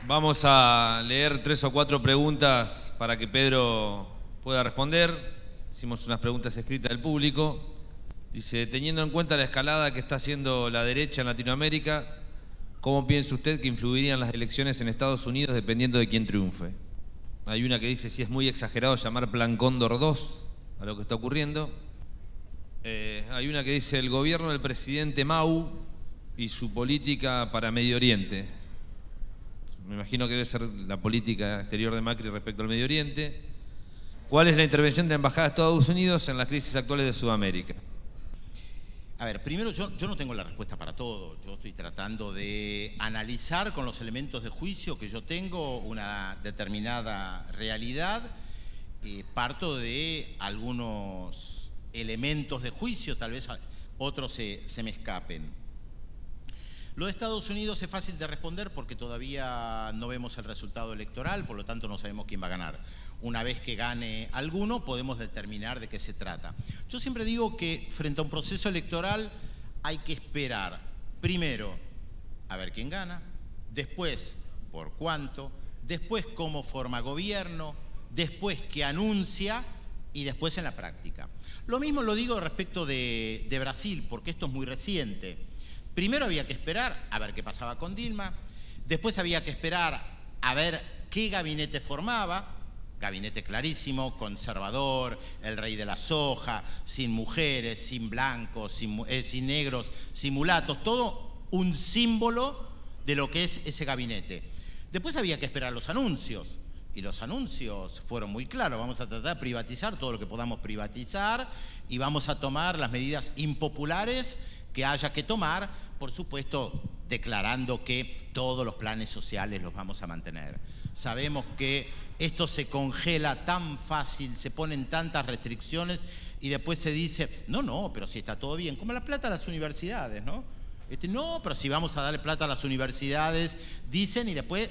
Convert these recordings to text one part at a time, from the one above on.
Vamos a leer 3 o 4 preguntas para que Pedro pueda responder. Hicimos unas preguntas escritas del público. Dice, teniendo en cuenta la escalada que está haciendo la derecha en Latinoamérica, ¿cómo piensa usted que influirían las elecciones en Estados Unidos dependiendo de quién triunfe? Hay una que dice si es muy exagerado llamar Plan Cóndor 2 a lo que está ocurriendo. Hay una que dice el gobierno del presidente Mau y su política para Medio Oriente. Me imagino que debe ser la política exterior de Macri respecto al Medio Oriente. ¿Cuál es la intervención de la Embajada de Estados Unidos en las crisis actuales de Sudamérica? A ver, primero yo no tengo la respuesta para todo. Yo estoy tratando de analizar con los elementos de juicio que yo tengo una determinada realidad. Parto de algunos elementos de juicio, tal vez otros se me escapen. Lo de Estados Unidos es fácil de responder porque todavía no vemos el resultado electoral, por lo tanto no sabemos quién va a ganar. Una vez que gane alguno, podemos determinar de qué se trata. Yo siempre digo que frente a un proceso electoral hay que esperar, primero, a ver quién gana, después, por cuánto, después cómo forma gobierno, después qué anuncia y después en la práctica. Lo mismo lo digo respecto de Brasil, porque esto es muy reciente. Primero había que esperar a ver qué pasaba con Dilma, después había que esperar a ver qué gabinete formaba, gabinete clarísimo, conservador, el rey de la soja, sin mujeres, sin blancos, sin negros, sin mulatos, todo un símbolo de lo que es ese gabinete. Después había que esperar los anuncios, y los anuncios fueron muy claros, vamos a tratar de privatizar todo lo que podamos privatizar y vamos a tomar las medidas impopulares que haya que tomar, por supuesto, declarando que todos los planes sociales los vamos a mantener. Sabemos que esto se congela tan fácil, se ponen tantas restricciones y después se dice, no, pero si está todo bien, como la plata a las universidades, ¿no? No, pero si vamos a darle plata a las universidades, dicen y después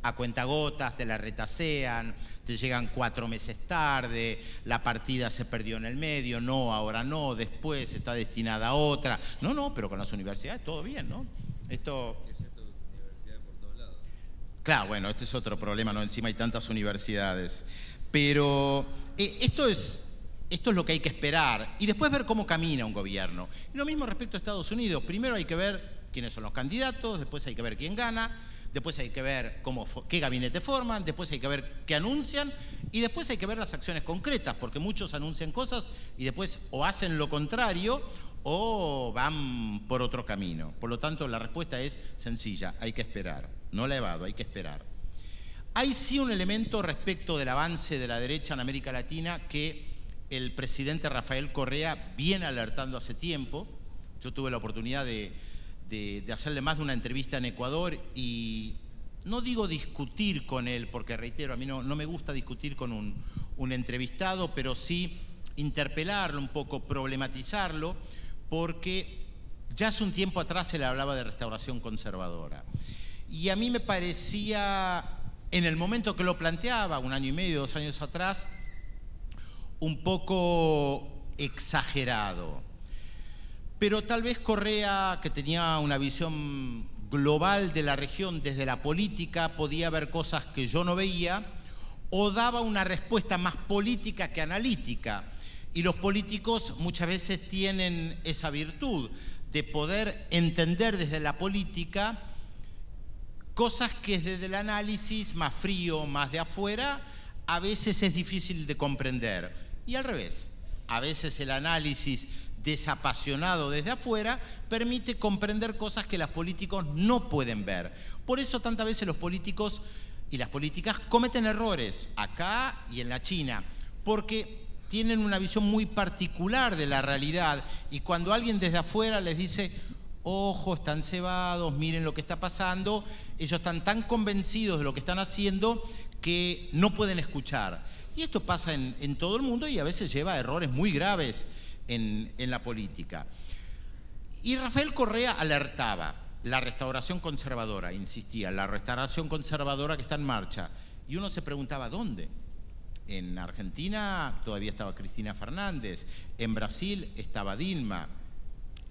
a cuentagotas te la retasean, te llegan 4 meses tarde, la partida se perdió en el medio, no, ahora no, después está destinada a otra. No, pero con las universidades todo bien, ¿no? Esto... ¿Qué es esto de universidades por todos lados? Claro, bueno, este es otro problema, ¿no? Encima hay tantas universidades. Pero esto es lo que hay que esperar y después ver cómo camina un gobierno. Y lo mismo respecto a Estados Unidos. Primero hay que ver quiénes son los candidatos, después hay que ver quién gana, después hay que ver qué gabinete forman, después hay que ver qué anuncian y después hay que ver las acciones concretas, porque muchos anuncian cosas y después o hacen lo contrario o van por otro camino. Por lo tanto, la respuesta es sencilla, hay que esperar. No la evado, hay que esperar. Hay sí un elemento respecto del avance de la derecha en América Latina que el presidente Rafael Correa viene alertando hace tiempo. Yo tuve la oportunidad de hacerle más de una entrevista en Ecuador y no digo discutir con él, porque reitero, a mí no me gusta discutir con un entrevistado, pero sí interpelarlo un poco, problematizarlo, porque ya hace un tiempo atrás él hablaba de restauración conservadora. Y a mí me parecía, en el momento que lo planteaba, 1 año y medio, 2 años atrás, un poco exagerado. Pero tal vez Correa, que tenía una visión global de la región desde la política, podía ver cosas que yo no veía, o daba una respuesta más política que analítica. Y los políticos muchas veces tienen esa virtud de poder entender desde la política cosas que desde el análisis más frío, más de afuera, a veces es difícil de comprender. Y al revés, a veces el análisis desapasionado desde afuera permite comprender cosas que los políticos no pueden ver. Por eso tantas veces los políticos y las políticas cometen errores acá y en la China, porque tienen una visión muy particular de la realidad y cuando alguien desde afuera les dice ojo, están cebados, miren lo que está pasando, ellos están tan convencidos de lo que están haciendo que no pueden escuchar. Y esto pasa en todo el mundo y a veces lleva a errores muy graves en la política. Y Rafael Correa alertaba la restauración conservadora, insistía, la restauración conservadora que está en marcha. Y uno se preguntaba, ¿dónde? En Argentina todavía estaba Cristina Fernández, en Brasil estaba Dilma,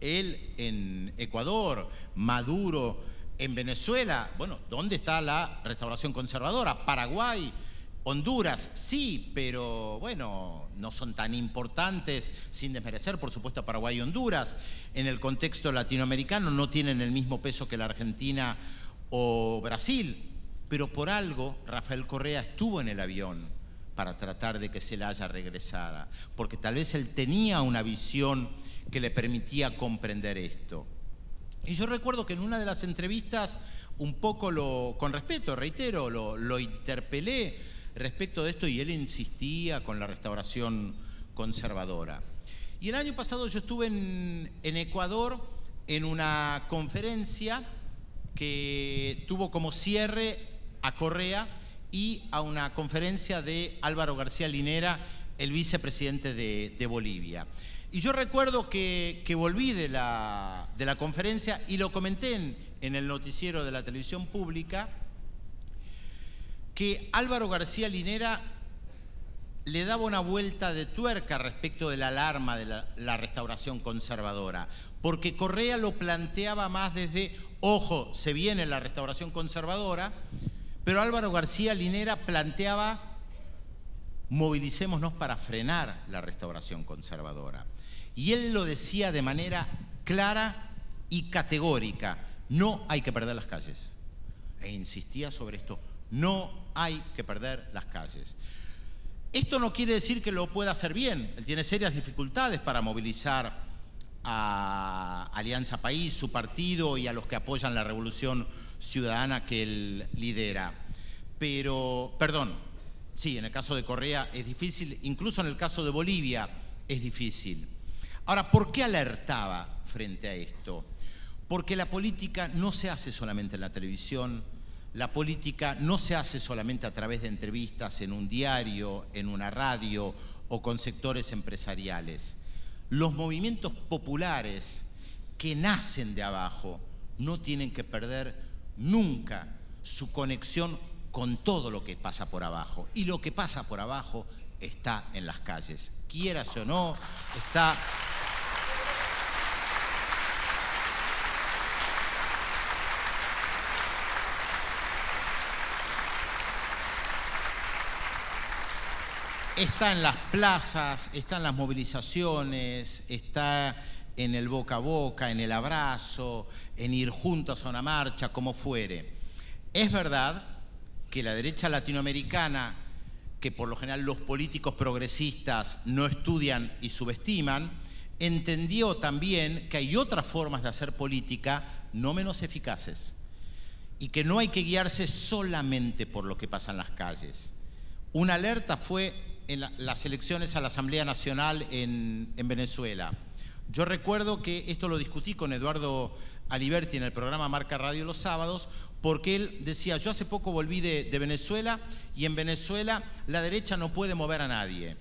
él en Ecuador, Maduro En Venezuela, bueno, ¿dónde está la restauración conservadora? Paraguay, Honduras, sí, pero bueno, no son tan importantes, sin desmerecer, por supuesto, a Paraguay y Honduras. En el contexto latinoamericano no tienen el mismo peso que la Argentina o Brasil, pero por algo Rafael Correa estuvo en el avión para tratar de que Zelaya regresara, porque tal vez él tenía una visión que le permitía comprender esto. Y yo recuerdo que en una de las entrevistas, un poco con respeto, reitero, lo interpelé respecto de esto y él insistía con la restauración conservadora. Y el año pasado yo estuve en Ecuador en una conferencia que tuvo como cierre a Correa y a una conferencia de Álvaro García Linera, el vicepresidente de Bolivia. Y yo recuerdo que volví de la conferencia y lo comenté en el noticiero de la televisión pública, que Álvaro García Linera le daba una vuelta de tuerca respecto de la alarma de la restauración conservadora, porque Correa lo planteaba más desde, ojo, se viene la restauración conservadora, pero Álvaro García Linera planteaba, movilicémonos para frenar la restauración conservadora. Y él lo decía de manera clara y categórica, no hay que perder las calles. E insistía sobre esto, no hay que perder las calles. Esto no quiere decir que lo pueda hacer bien, él tiene serias dificultades para movilizar a Alianza País, su partido y a los que apoyan la revolución ciudadana que él lidera. Pero, perdón, sí, en el caso de Correa es difícil, incluso en el caso de Bolivia es difícil. Ahora, ¿por qué alertaba frente a esto? Porque la política no se hace solamente en la televisión, la política no se hace solamente a través de entrevistas en un diario, en una radio o con sectores empresariales. Los movimientos populares que nacen de abajo no tienen que perder nunca su conexión con todo lo que pasa por abajo. Y lo que pasa por abajo está en las calles. Quieras o no, está... Está en las plazas, está en las movilizaciones, está en el boca a boca, en el abrazo, en ir juntos a una marcha, como fuere. Es verdad que la derecha latinoamericana, que por lo general los políticos progresistas no estudian y subestiman, entendió también que hay otras formas de hacer política no menos eficaces y que no hay que guiarse solamente por lo que pasa en las calles. Una alerta fue en las elecciones a la Asamblea Nacional en Venezuela. Yo recuerdo que esto lo discutí con Eduardo Aliberti en el programa Marca Radio los sábados, porque él decía, yo hace poco volví de Venezuela y en Venezuela la derecha no puede mover a nadie.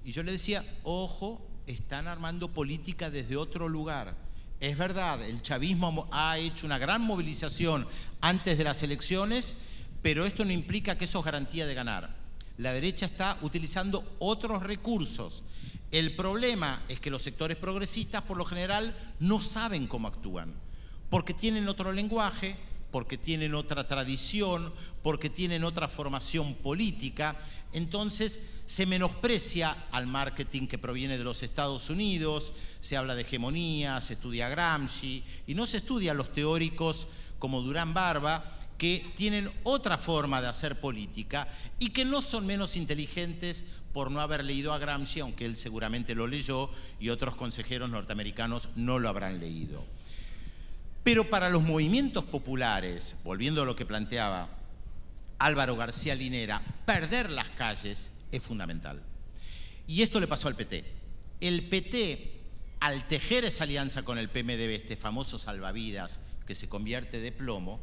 Y yo le decía, ojo, están armando política desde otro lugar. Es verdad, el chavismo ha hecho una gran movilización antes de las elecciones, pero esto no implica que eso es garantía de ganar. La derecha está utilizando otros recursos. El problema es que los sectores progresistas, por lo general, no saben cómo actúan, porque tienen otro lenguaje, porque tienen otra tradición, porque tienen otra formación política. Entonces, se menosprecia al marketing que proviene de los Estados Unidos, se habla de hegemonía, se estudia Gramsci, y no se estudia a los teóricos como Durán Barba, que tienen otra forma de hacer política y que no son menos inteligentes por no haber leído a Gramsci, aunque él seguramente lo leyó y otros consejeros norteamericanos no lo habrán leído. Pero para los movimientos populares, volviendo a lo que planteaba Álvaro García Linera, perder las calles es fundamental. Y esto le pasó al PT. El PT, al tejer esa alianza con el PMDB, este famoso salvavidas que se convierte de plomo,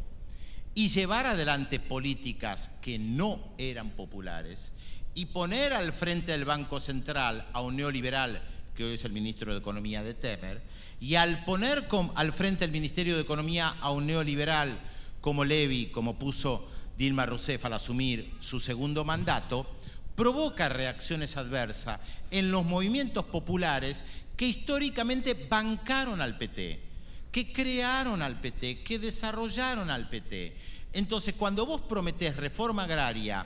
y llevar adelante políticas que no eran populares y poner al frente del Banco Central a un neoliberal, que hoy es el ministro de Economía de Temer, y al poner al frente del Ministerio de Economía a un neoliberal como Levy, como puso Dilma Rousseff al asumir su segundo mandato, provoca reacciones adversas en los movimientos populares que históricamente bancaron al PT, que crearon al PT, que desarrollaron al PT. Entonces, cuando vos prometés reforma agraria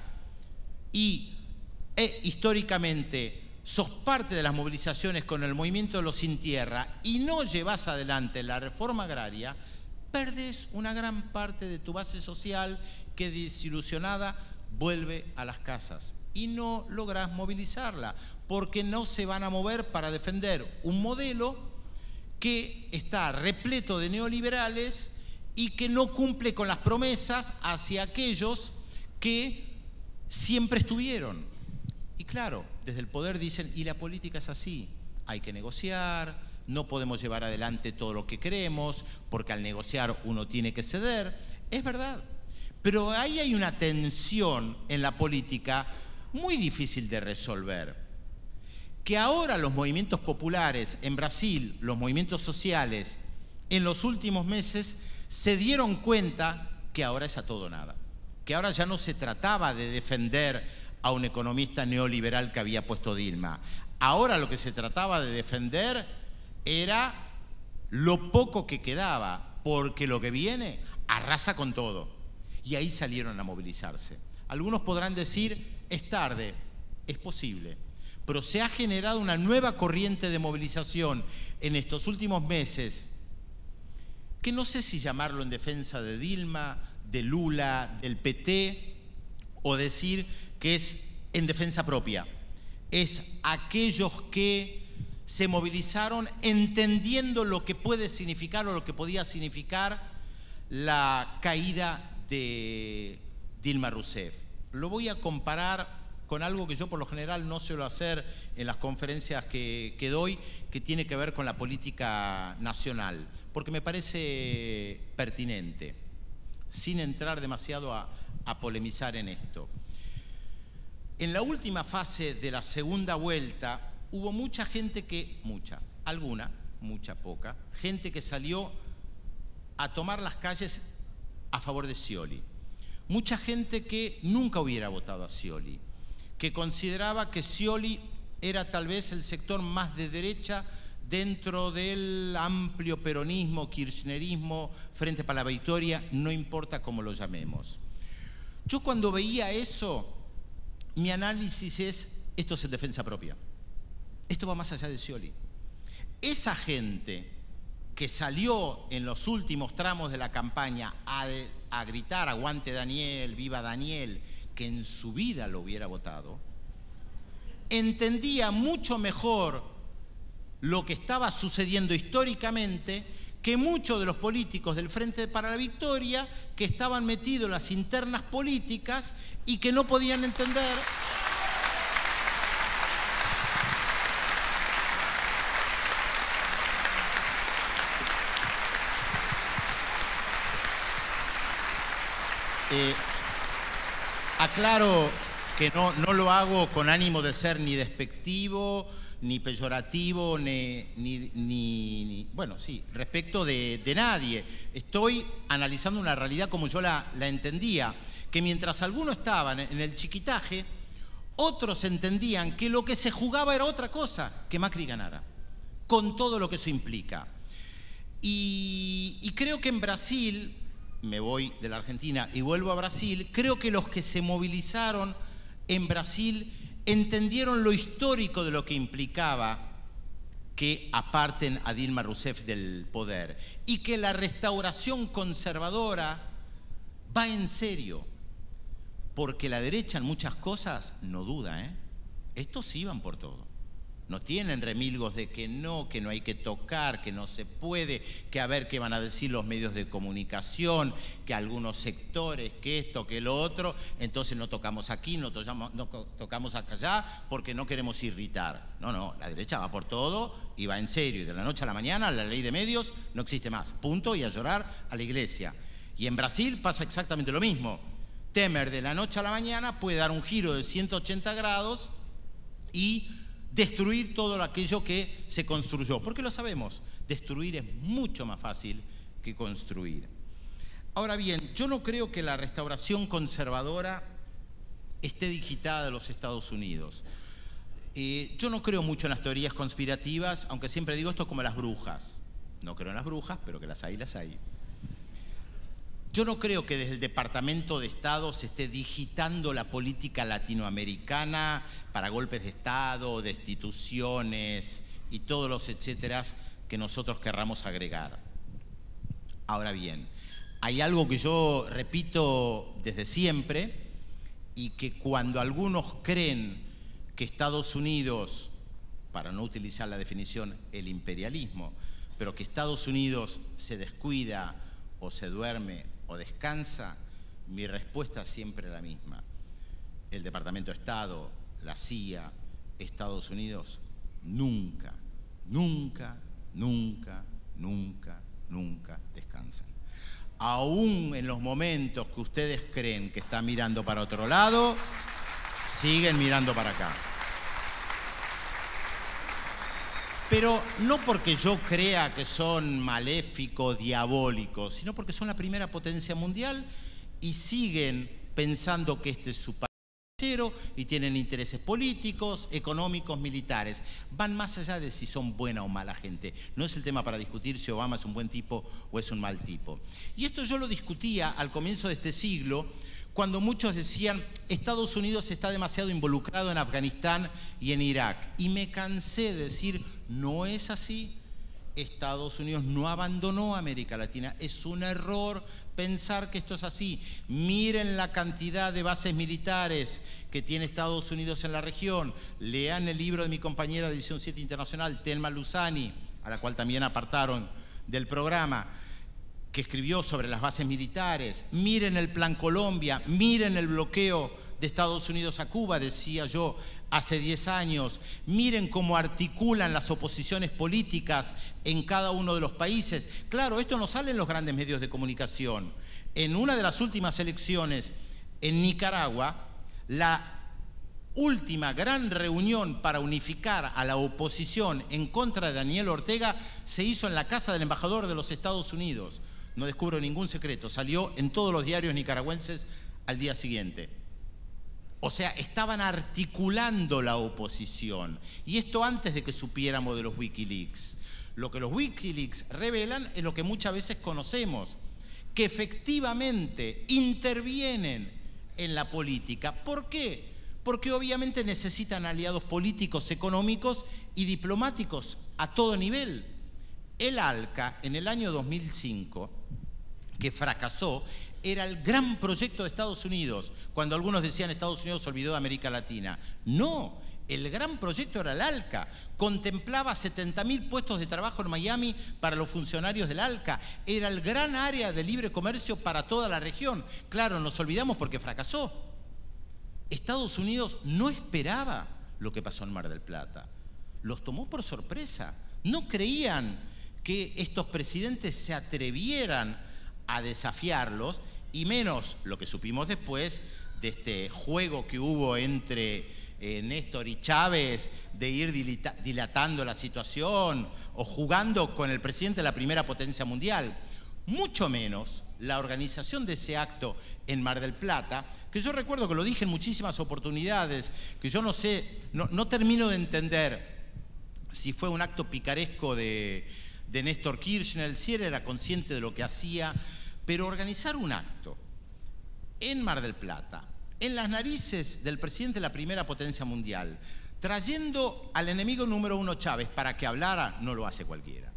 y históricamente sos parte de las movilizaciones con el movimiento de los sin tierra y no llevas adelante la reforma agraria, perdés una gran parte de tu base social que desilusionada vuelve a las casas y no lográs movilizarla porque no se van a mover para defender un modelo que está repleto de neoliberales y que no cumple con las promesas hacia aquellos que siempre estuvieron. Y claro, desde el poder dicen, y la política es así, hay que negociar, no podemos llevar adelante todo lo que queremos, porque al negociar uno tiene que ceder. Es verdad, pero ahí hay una tensión en la política muy difícil de resolver. Que ahora los movimientos populares en Brasil, los movimientos sociales, en los últimos meses se dieron cuenta que ahora es a todo o nada, que ahora ya no se trataba de defender a un economista neoliberal que había puesto Dilma. Ahora lo que se trataba de defender era lo poco que quedaba, porque lo que viene arrasa con todo. Y ahí salieron a movilizarse. Algunos podrán decir, es tarde, es posible, pero se ha generado una nueva corriente de movilización en estos últimos meses, que no sé si llamarlo en defensa de Dilma, de Lula, del PT, o decir que es en defensa propia. Es aquellos que se movilizaron entendiendo lo que puede significar o lo que podía significar la caída de Dilma Rousseff. Lo voy a comparar con algo que yo por lo general no suelo hacer en las conferencias que doy, que tiene que ver con la política nacional, porque me parece pertinente, sin entrar demasiado a polemizar en esto. En la última fase de la segunda vuelta hubo mucha gente que, poca, gente que salió a tomar las calles a favor de Scioli. Mucha gente que nunca hubiera votado a Scioli, que consideraba que Scioli era tal vez el sector más de derecha dentro del amplio peronismo, kirchnerismo, Frente para la Victoria, no importa cómo lo llamemos. Yo cuando veía eso, mi análisis es, esto es en defensa propia. Esto va más allá de Scioli. Esa gente que salió en los últimos tramos de la campaña a gritar aguante Daniel, viva Daniel, que en su vida lo hubiera votado, entendía mucho mejor lo que estaba sucediendo históricamente que muchos de los políticos del Frente para la Victoria que estaban metidos en las internas políticas y que no podían entender aclaro que no lo hago con ánimo de ser ni despectivo, ni peyorativo, bueno, sí, respecto de nadie. Estoy analizando una realidad como yo la entendía, que mientras algunos estaban en el chiquitaje, otros entendían que lo que se jugaba era otra cosa, que Macri ganara, con todo lo que eso implica. Y creo que en Brasil, me voy de la Argentina y vuelvo a Brasil, creo que los que se movilizaron en Brasil entendieron lo histórico de lo que implicaba que aparten a Dilma Rousseff del poder y que la restauración conservadora va en serio, porque la derecha en muchas cosas no duda, ¿eh? Estos sí van por todo. No tienen remilgos de que no hay que tocar, que no se puede, que a ver qué van a decir los medios de comunicación, que algunos sectores, que esto, que lo otro, entonces no tocamos aquí, no tocamos allá, porque no queremos irritar. No, la derecha va por todo y va en serio. Y de la noche a la mañana la ley de medios no existe más. Punto, y a llorar a la iglesia. Y en Brasil pasa exactamente lo mismo. Temer de la noche a la mañana puede dar un giro de 180 grados y destruir todo aquello que se construyó, porque lo sabemos, destruir es mucho más fácil que construir. Ahora bien, yo no creo que la restauración conservadora esté digitada de los Estados Unidos. Yo no creo mucho en las teorías conspirativas, aunque siempre digo esto como las brujas. No creo en las brujas, pero que las hay, las hay. Yo no creo que desde el Departamento de Estado se esté digitando la política latinoamericana para golpes de Estado, destituciones y todos los etcéteras que nosotros querramos agregar. Ahora bien, hay algo que yo repito desde siempre y que cuando algunos creen que Estados Unidos, para no utilizar la definición el imperialismo, pero que Estados Unidos se descuida o se duerme o descansa, mi respuesta es siempre la misma. El Departamento de Estado, la CIA, Estados Unidos, nunca, nunca, nunca, nunca, nunca descansan. Aún en los momentos que ustedes creen que están mirando para otro lado, siguen mirando para acá. Pero no porque yo crea que son maléficos, diabólicos, sino porque son la primera potencia mundial y siguen pensando que este es su país y tienen intereses políticos, económicos, militares. Van más allá de si son buena o mala gente. No es el tema para discutir si Obama es un buen tipo o es un mal tipo. Y esto yo lo discutía al comienzo de este siglo, cuando muchos decían Estados Unidos está demasiado involucrado en Afganistán y en Irak. Y me cansé de decir, no es así. Estados Unidos no abandonó a América Latina. Es un error pensar que esto es así. Miren la cantidad de bases militares que tiene Estados Unidos en la región. Lean el libro de mi compañera de División 7 Internacional, Thelma Luzani, a la cual también apartaron del programa, que escribió sobre las bases militares. Miren el Plan Colombia, miren el bloqueo de Estados Unidos a Cuba, decía yo hace 10 años. Miren cómo articulan las oposiciones políticas en cada uno de los países. Claro, esto no sale en los grandes medios de comunicación. En una de las últimas elecciones en Nicaragua, la última gran reunión para unificar a la oposición en contra de Daniel Ortega se hizo en la casa del embajador de los Estados Unidos. No descubro ningún secreto, salió en todos los diarios nicaragüenses al día siguiente. O sea, estaban articulando la oposición. Y esto antes de que supiéramos de los Wikileaks. Lo que los Wikileaks revelan es lo que muchas veces conocemos, que efectivamente intervienen en la política. ¿Por qué? Porque obviamente necesitan aliados políticos, económicos y diplomáticos a todo nivel. El ALCA, en el año 2005, que fracasó, era el gran proyecto de Estados Unidos, cuando algunos decían Estados Unidos se olvidó de América Latina. No, el gran proyecto era el ALCA, contemplaba 70.000 puestos de trabajo en Miami para los funcionarios del ALCA, era el gran área de libre comercio para toda la región. Claro, nos olvidamos porque fracasó. Estados Unidos no esperaba lo que pasó en Mar del Plata, los tomó por sorpresa. No creían que estos presidentes se atrevieran a desafiarlos, y menos lo que supimos después de este juego que hubo entre Néstor y Chávez, de ir dilatando la situación o jugando con el presidente de la primera potencia mundial. Mucho menos la organización de ese acto en Mar del Plata, que yo recuerdo que lo dije en muchísimas oportunidades, que yo no sé, no termino de entender si fue un acto picaresco de Néstor Kirchner, si él era consciente de lo que hacía, pero organizar un acto en Mar del Plata, en las narices del presidente de la primera potencia mundial, trayendo al enemigo número uno Chávez para que hablara, no lo hace cualquiera.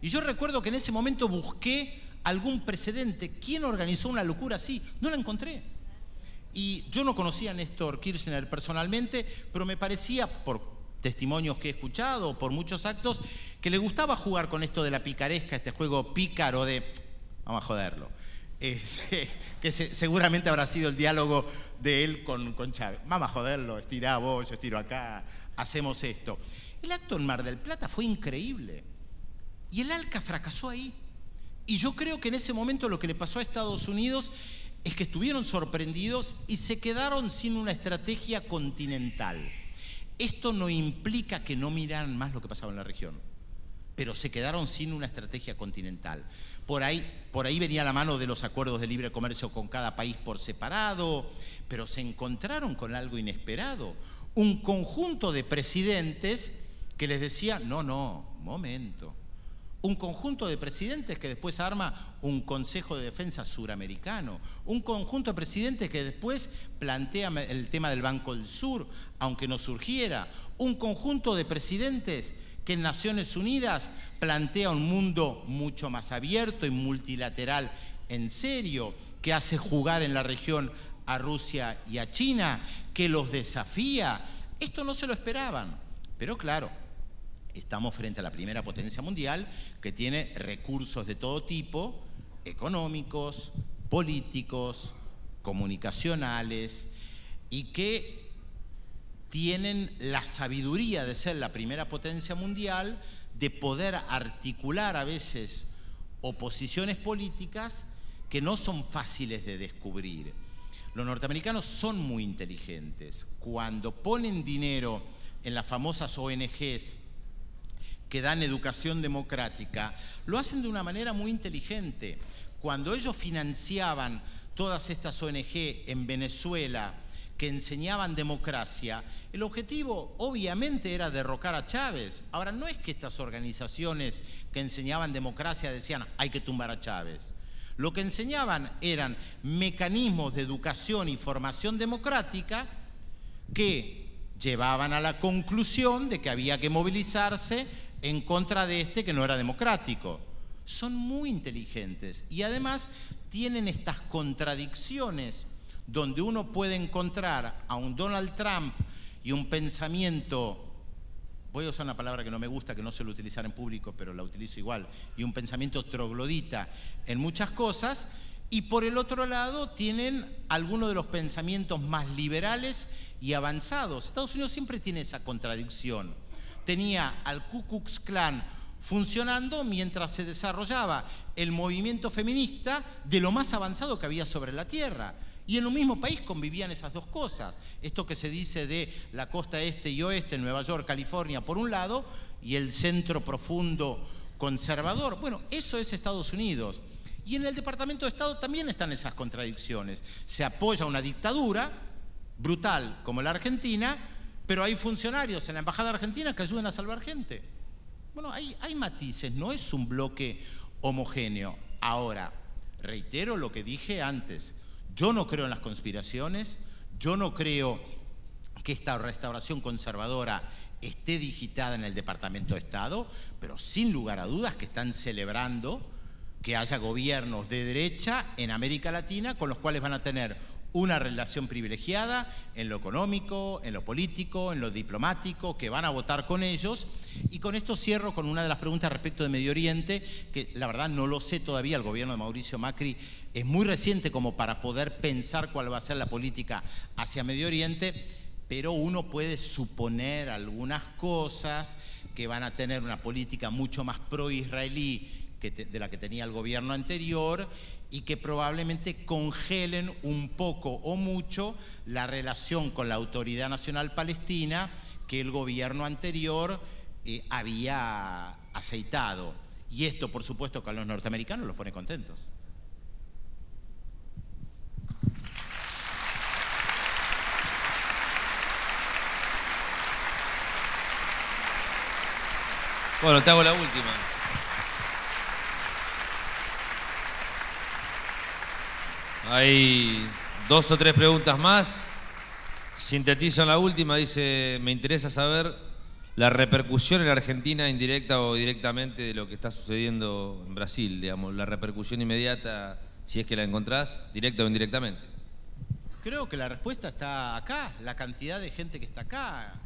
Y yo recuerdo que en ese momento busqué algún precedente. ¿Quién organizó una locura así? No la encontré. Y yo no conocía a Néstor Kirchner personalmente, pero me parecía, por testimonios que he escuchado, por muchos actos, que le gustaba jugar con esto de la picaresca, este juego pícaro de vamos a joderlo. Que seguramente habrá sido el diálogo de él con Chávez. Vamos a joderlo, estirá vos, yo estiro acá, hacemos esto. El acto en Mar del Plata fue increíble. Y el ALCA fracasó ahí. Y yo creo que en ese momento lo que le pasó a Estados Unidos es que estuvieron sorprendidos y se quedaron sin una estrategia continental. Esto no implica que no miraran más lo que pasaba en la región, pero se quedaron sin una estrategia continental. Por ahí venía la mano de los acuerdos de libre comercio con cada país por separado, pero se encontraron con algo inesperado. Un conjunto de presidentes que les decía, no, momento, un conjunto de presidentes que después arma un Consejo de Defensa suramericano, un conjunto de presidentes que después plantea el tema del Banco del Sur, aunque no surgiera, un conjunto de presidentes que en Naciones Unidas plantea un mundo mucho más abierto y multilateral en serio, que hace jugar en la región a Rusia y a China, que los desafía. Esto no se lo esperaban, pero claro, estamos frente a la primera potencia mundial que tiene recursos de todo tipo, económicos, políticos, comunicacionales, y que tienen la sabiduría de ser la primera potencia mundial, de poder articular a veces oposiciones políticas que no son fáciles de descubrir. Los norteamericanos son muy inteligentes. Cuando ponen dinero en las famosas ONGs que dan educación democrática, lo hacen de una manera muy inteligente. Cuando ellos financiaban todas estas ONG en Venezuela que enseñaban democracia, el objetivo obviamente era derrocar a Chávez. Ahora, no es que estas organizaciones que enseñaban democracia decían hay que tumbar a Chávez. Lo que enseñaban eran mecanismos de educación y formación democrática que llevaban a la conclusión de que había que movilizarse en contra de este que no era democrático. Son muy inteligentes y además tienen estas contradicciones donde uno puede encontrar a un Donald Trump y un pensamiento, voy a usar una palabra que no me gusta, que no suelo utilizar en público, pero la utilizo igual, y un pensamiento troglodita en muchas cosas, y por el otro lado tienen algunos de los pensamientos más liberales y avanzados. Estados Unidos siempre tiene esa contradicción. Tenía al Ku Klux Klan funcionando mientras se desarrollaba el movimiento feminista de lo más avanzado que había sobre la tierra. Y en un mismo país convivían esas dos cosas. Esto que se dice de la costa este y oeste, Nueva York, California, por un lado, y el centro profundo conservador. Bueno, eso es Estados Unidos. Y en el Departamento de Estado también están esas contradicciones. Se apoya una dictadura brutal como la Argentina, pero hay funcionarios en la Embajada Argentina que ayudan a salvar gente. Bueno, hay matices, no es un bloque homogéneo. Ahora, reitero lo que dije antes. Yo no creo en las conspiraciones, yo no creo que esta restauración conservadora esté digitada en el Departamento de Estado, pero sin lugar a dudas que están celebrando que haya gobiernos de derecha en América Latina con los cuales van a tener una relación privilegiada en lo económico, en lo político, en lo diplomático, que van a votar con ellos. Y con esto cierro con una de las preguntas respecto de Medio Oriente, que la verdad no lo sé todavía, el gobierno de Mauricio Macri es muy reciente como para poder pensar cuál va a ser la política hacia Medio Oriente, pero uno puede suponer algunas cosas, que van a tener una política mucho más pro-israelí de la que tenía el gobierno anterior, y que probablemente congelen un poco o mucho la relación con la Autoridad Nacional Palestina que el gobierno anterior había aceitado. Y esto, por supuesto, que a los norteamericanos los pone contentos. Bueno, te hago la última. Hay 2 o 3 preguntas más. Sintetizo en la última, dice, me interesa saber la repercusión en Argentina indirecta o directamente de lo que está sucediendo en Brasil, digamos, la repercusión inmediata, si es que la encontrás, directa o indirectamente. Creo que la respuesta está acá, la cantidad de gente que está acá.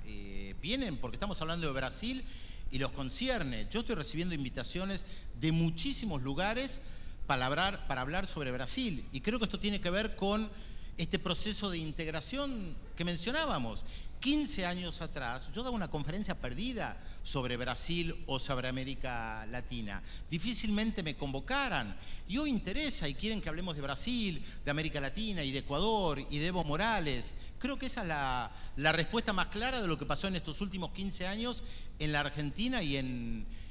Vienen porque estamos hablando de Brasil y los concierne. Yo estoy recibiendo invitaciones de muchísimos lugares para hablar sobre Brasil, y creo que esto tiene que ver con este proceso de integración que mencionábamos. 15 años atrás yo daba una conferencia perdida sobre Brasil o sobre América Latina. Difícilmente me convocaran, y hoy interesa y quieren que hablemos de Brasil, de América Latina y de Ecuador y de Evo Morales. Creo que esa es la respuesta más clara de lo que pasó en estos últimos 15 años en la Argentina y en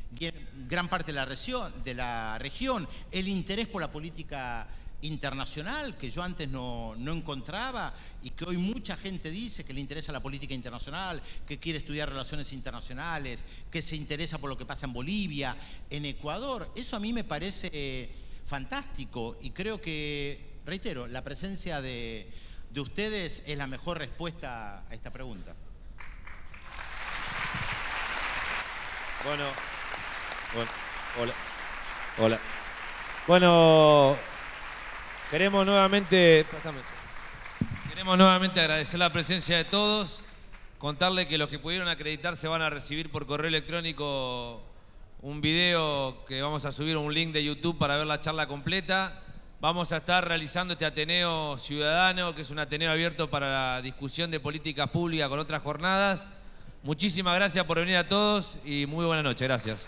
gran parte de la región, el interés por la política internacional que yo antes no encontraba y que hoy mucha gente dice que le interesa la política internacional, que quiere estudiar relaciones internacionales, que se interesa por lo que pasa en Bolivia, en Ecuador. Eso a mí me parece fantástico y creo que, reitero, la presencia de ustedes es la mejor respuesta a esta pregunta. Bueno, hola. Bueno, queremos nuevamente agradecer la presencia de todos, contarle que los que pudieron acreditarse van a recibir por correo electrónico un video que vamos a subir, un link de YouTube para ver la charla completa. Vamos a estar realizando este Ateneo Ciudadano, que es un Ateneo abierto para la discusión de políticas públicas con otras jornadas. Muchísimas gracias por venir a todos y muy buena noche. Gracias.